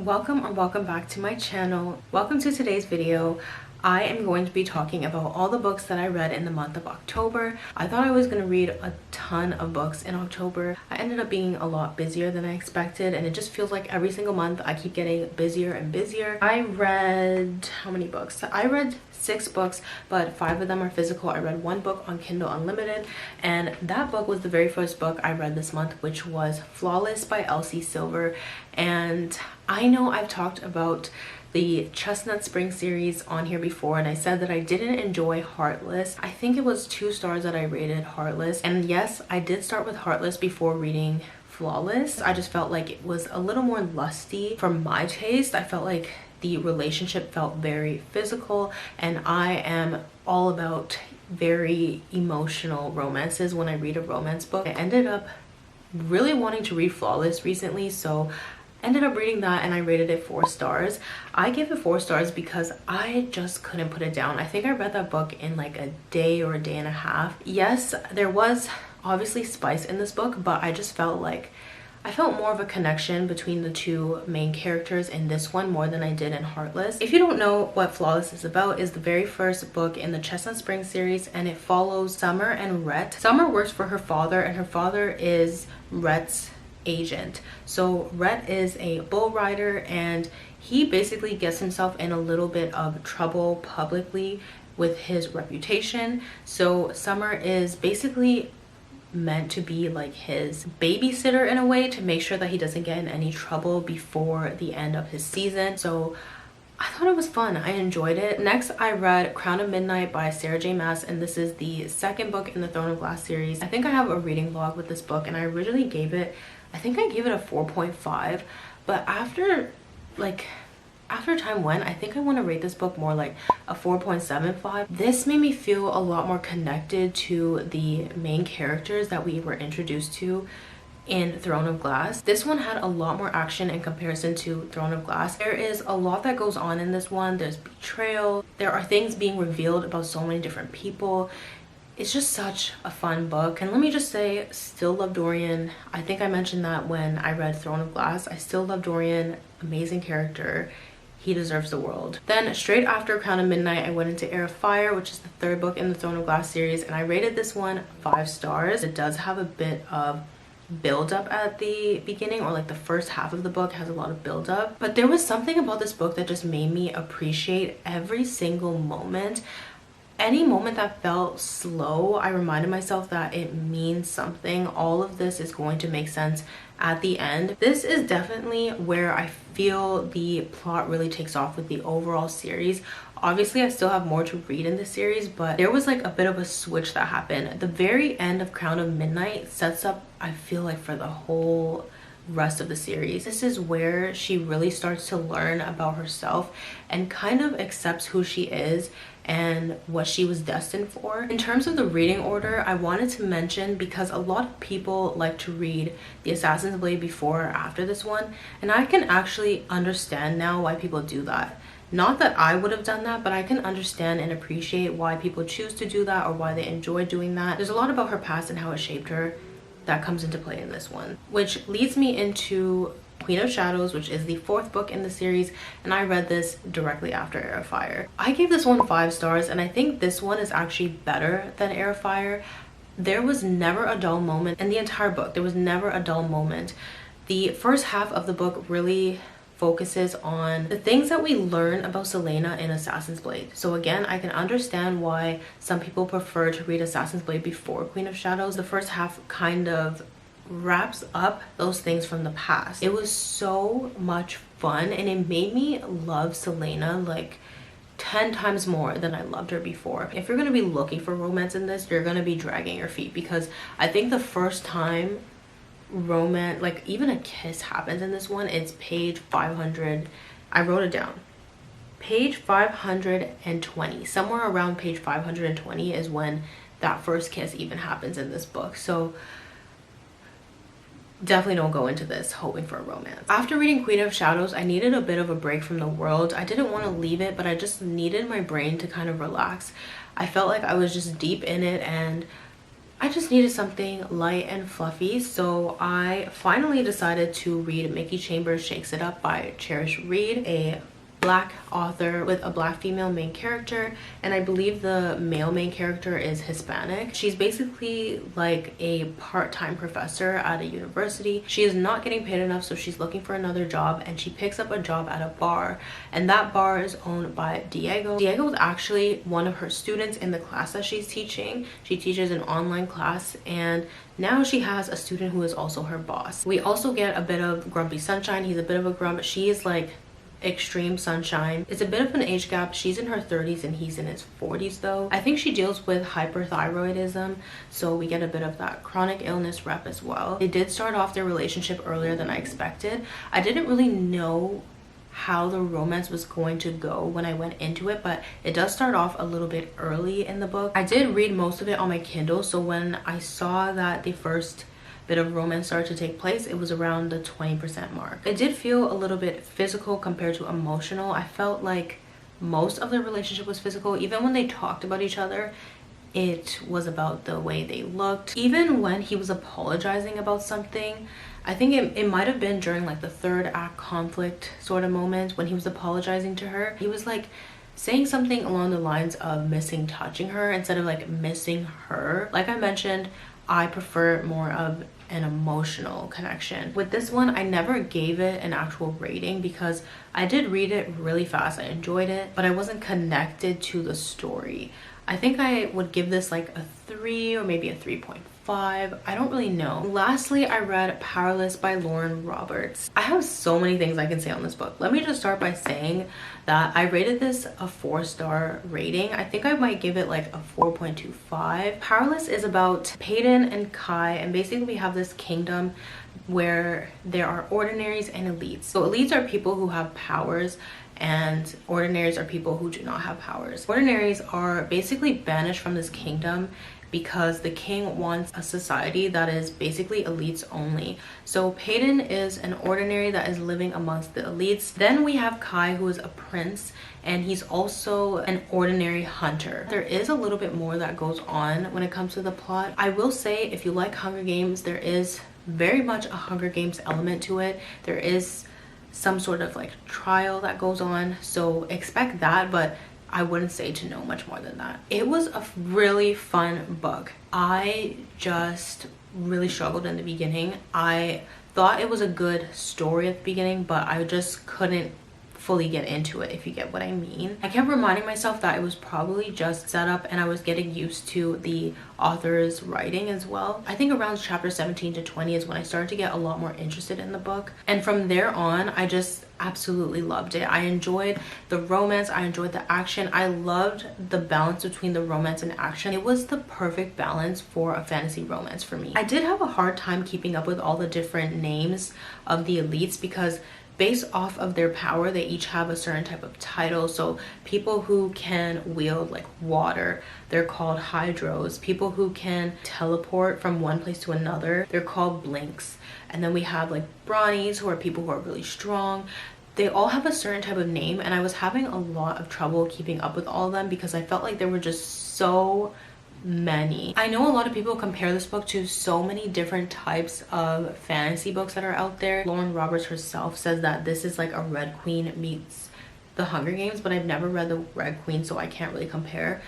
welcome or welcome back to my channel. Welcome to today's video. I am going to be talking about all the books that I read in the month of October. I thought I was going to read a ton of books in October. I ended up being a lot busier than I expected, and it just feels like every single month I keep getting busier and busier. I read how many books? I read 6 books, but 5 of them are physical. I read 1 book on Kindle Unlimited, and that book was the very first book I read this month, which was Flawless by Elsie. And I know I've talked about the Chestnut Spring series on here before, and I said that I didn't enjoy Heartless. I think it was 2 stars that I rated Heartless, and yes, I did start with Heartless before reading Flawless. I just felt like it was a little more lusty for my taste. I felt like the relationship felt very physical, and I am all about very emotional romances when I read a romance book. I ended up really wanting to read Flawless recently, so ended up reading that and I rated it 4 stars. I gave it 4 stars because I just couldn't put it down. I think I read that book in like a day or a day and a half. Yes, there was obviously spice in this book, but I just felt like I felt more of a connection between the 2 main characters in this one more than I did in Heartless. If you don't know what Flawless is about, is the very first book in the Chestnut Spring series, and it follows Summer and Rhett. Summer works for her father, and her father is Rhett's agent. So Rhett is a bull rider, and he basically gets himself in a little bit of trouble publicly with his reputation. So Summer is basically meant to be like his babysitter in a way, to make sure that he doesn't get in any trouble before the end of his season. So I thought it was fun. I enjoyed it. Next, I read Crown of Midnight by Sarah J. Maas, and this is the 2nd book in the Throne of Glass series. I think I have a reading vlog with this book, and I originally gave it, I think I gave it a 4.5, but after time went, I think I want to rate this book more like a 4.75. This made me feel a lot more connected to the main characters that we were introduced to in Throne of Glass. This one had a lot more action in comparison to Throne of Glass. There is a lot that goes on in this one. There's betrayal. There are things being revealed about so many different people. It's just such a fun book. And let me just say, still love Dorian. I think I mentioned that when I read Throne of Glass. I still love Dorian. Amazing character. He deserves the world. Then straight after Crown of Midnight, I went into Heir of Fire, which is the 3rd book in the Throne of Glass series, and I rated this one 5 stars. It does have a bit of build up at the beginning, or like the first half of the book has a lot of build up, but there was something about this book that just made me appreciate every single moment. Any moment that felt slow, I reminded myself that it means something. All of this is going to make sense at the end. This is definitely where I feel the plot really takes off with the overall series. Obviously, I still have more to read in this series, but there was like a bit of a switch that happened. The very end of Crown of Midnight sets up, I feel like, for the whole rest of the series. This is where she really starts to learn about herself and kind of accepts who she is and what she was destined for. In terms of the reading order, I wanted to mention, because a lot of people like to read The Assassin's Blade before or after this one, and I can actually understand now why people do that. Not that I would have done that, but I can understand and appreciate why people choose to do that or why they enjoy doing that. There's a lot about her past and how it shaped her that comes into play in this one, which leads me into Queen of Shadows, which is the 4th book in the series, and I read this directly after Heir of Fire. I gave this one 5 stars, and I think this one is actually better than Heir of Fire. There was never a dull moment in the entire book. There was never a dull moment. The first half of the book really focuses on the things that we learn about Selena in Assassin's Blade. So again, I can understand why some people prefer to read Assassin's Blade before Queen of Shadows. The first half kind of wraps up those things from the past. It was so much fun, and it made me love Selena like 10 times more than I loved her before. If you're going to be looking for romance in this, you're going to be dragging your feet, because I think the first time romance, like even a kiss, happens in this one, it's page 500. I wrote it down. Page 520. Somewhere around page 520 is when that first kiss even happens in this book. So definitely don't go into this hoping for a romance. After reading Queen of Shadows, I needed a bit of a break from the world. I didn't want to leave it, but I just needed my brain to kind of relax. I felt like I was just deep in it, and I just needed something light and fluffy, so I finally decided to read Mickey Chambers Shakes It Up by Charish Reid, a black author with a black female main character, and I believe the male main character is Hispanic. She's basically like a part-time professor at a university. She is not getting paid enough, so she's looking for another job, and she picks up a job at a bar, and that bar is owned by Diego. Diego is actually one of her students in the class that she's teaching. She teaches an online class, and now she has a student who is also her boss. We also get a bit of Grumpy Sunshine. He's a bit of a grump. She is like extreme sunshine. It's a bit of an age gap. She's in her 30s and he's in his 40s though. I think she deals with hyperthyroidism, so we get a bit of that chronic illness rep as well. They did start off their relationship earlier than I expected. I didn't really know how the romance was going to go when I went into it, but it does start off a little bit early in the book. I did read most of it on my Kindle, so when I saw that the first bit of romance started to take place, it was around the 20% mark. It did feel a little bit physical compared to emotional. I felt like most of their relationship was physical. Even when they talked about each other, it was about the way they looked. Even when he was apologizing about something, I think it might have been during like the third act conflict sort of moment when he was apologizing to her. He was like saying something along the lines of missing touching her instead of like missing her. Like I mentioned, I prefer more of an emotional connection. With this one, I never gave it an actual rating because I did read it really fast. I enjoyed it, but I wasn't connected to the story. I think I would give this like a 3 or maybe a 3.5. I don't really know. Lastly, I read Powerless by Lauren Roberts. I have so many things I can say on this book. Let me just start by saying that I rated this a 4-star rating. I think I might give it like a 4.25. Powerless is about Peyton and Kai, and basically we have this kingdom where there are ordinaries and elites. So elites are people who have powers, and ordinaries are people who do not have powers. Ordinaries are basically banished from this kingdom because the king wants a society that is basically elites only. So Peyton is an ordinary that is living amongst the elites. Then we have Kai, who is a prince, and he's also an ordinary hunter. There is a little bit more that goes on when it comes to the plot. I will say, if you like Hunger Games, there is very much a Hunger Games element to it. There is some sort of like trial that goes on, so expect that, but I wouldn't say to know much more than that. It was a really fun book. I just really struggled in the beginning. I thought it was a good story at the beginning, but I just couldn't fully get into it, if you get what I mean. I kept reminding myself that it was probably just set up and I was getting used to the author's writing as well. I think around chapter 17 to 20 is when I started to get a lot more interested in the book, and from there on I just absolutely loved it. I enjoyed the romance, I enjoyed the action, I loved the balance between the romance and action. It was the perfect balance for a fantasy romance for me. I did have a hard time keeping up with all the different names of the elites because based off of their power, they each have a certain type of title. So people who can wield like water, they're called hydros. People who can teleport from one place to another, they're called blinks. And then we have like brownies, who are people who are really strong. They all have a certain type of name, and I was having a lot of trouble keeping up with all of them because I felt like there were just so many. I know a lot of people compare this book to so many different types of fantasy books that are out there. Lauren Roberts herself says that this is like a Red Queen meets the Hunger Games, but I've never read the Red Queen, so I can't really compare.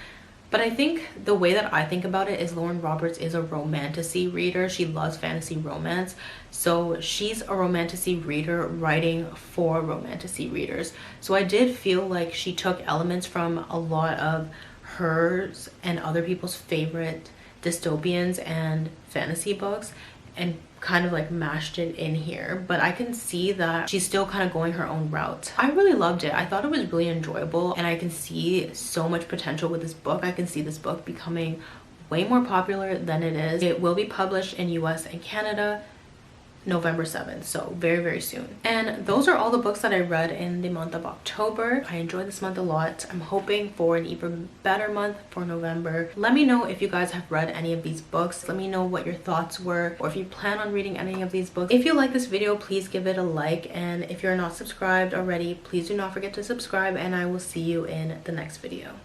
But I think the way that I think about it is Lauren Roberts is a romantasy reader. She loves fantasy romance, so she's a romantasy reader writing for romantasy readers. So I did feel like she took elements from a lot of hers and other people's favorite dystopians and fantasy books and kind of like mashed it in here, but I can see that she's still kind of going her own route. I really loved it. I thought it was really enjoyable, and I can see so much potential with this book. I can see this book becoming way more popular than it is. It will be published in US and Canada November 7th, so very, very soon. And those are all the books that I read in the month of October. I enjoyed this month a lot. I'm hoping for an even better month for November. Let me know if you guys have read any of these books. Let me know what your thoughts were, or if you plan on reading any of these books. If you like this video, please give it a like, and if you're not subscribed already, please do not forget to subscribe, and I will see you in the next video.